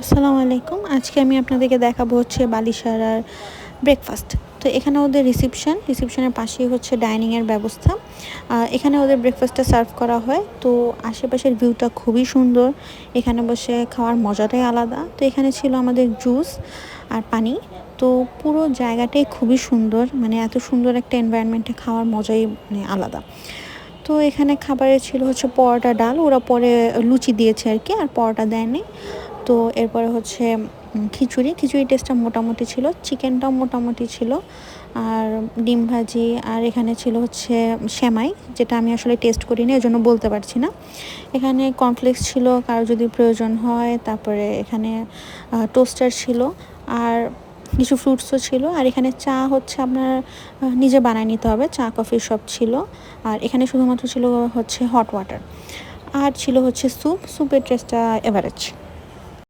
আসসালামু আলাইকুম। আজকে আমি আপনাদেরকে দেখাবো হচ্ছে বালিশারার ব্রেকফাস্ট। তো এখানে ওদের রিসেপশনের পাশেই হচ্ছে ডাইনিংয়ের ব্যবস্থা। এখানে ওদের ব্রেকফাস্টটা সার্ভ করা হয়। তো আশেপাশের ভিউটা খুবই সুন্দর। এখানে বসে খাওয়ার মজাটাই আলাদা। তো এখানে ছিল আমাদের জুস আর পানি। তো পুরো জায়গাটাই খুবই সুন্দর, মানে এত সুন্দর একটা এনভায়রনমেন্টে খাওয়ার মজাই মানে আলাদা। তো এখানে খাবারে ছিল হচ্ছে পরোটা, ডাল। ওরা পরে লুচি দিয়েছে আর কি, আর পরোটা দেয়নি। তো এরপরে হচ্ছে খিচুড়ি টেস্টটা মোটামুটি ছিল, চিকেনটাও মোটামুটি ছিল, আর ডিম ভাজি। আর এখানে ছিল হচ্ছে সেমাই, যেটা আমি আসলে টেস্ট করিনি, ওই জন্য বলতে পারছি না। এখানে কর্নফ্লেক্স ছিল কারো যদি প্রয়োজন হয়। তারপরে এখানে টোস্টার ছিল, আর কিছু ফ্রুটসও ছিল। আর এখানে চা হচ্ছে আপনার নিজে বানায় নিতে হবে, চা কফি সব ছিল। আর এখানে শুধুমাত্র ছিল হচ্ছে হট ওয়াটার, আর ছিল হচ্ছে স্যুপের টেস্টটা এভারেজ।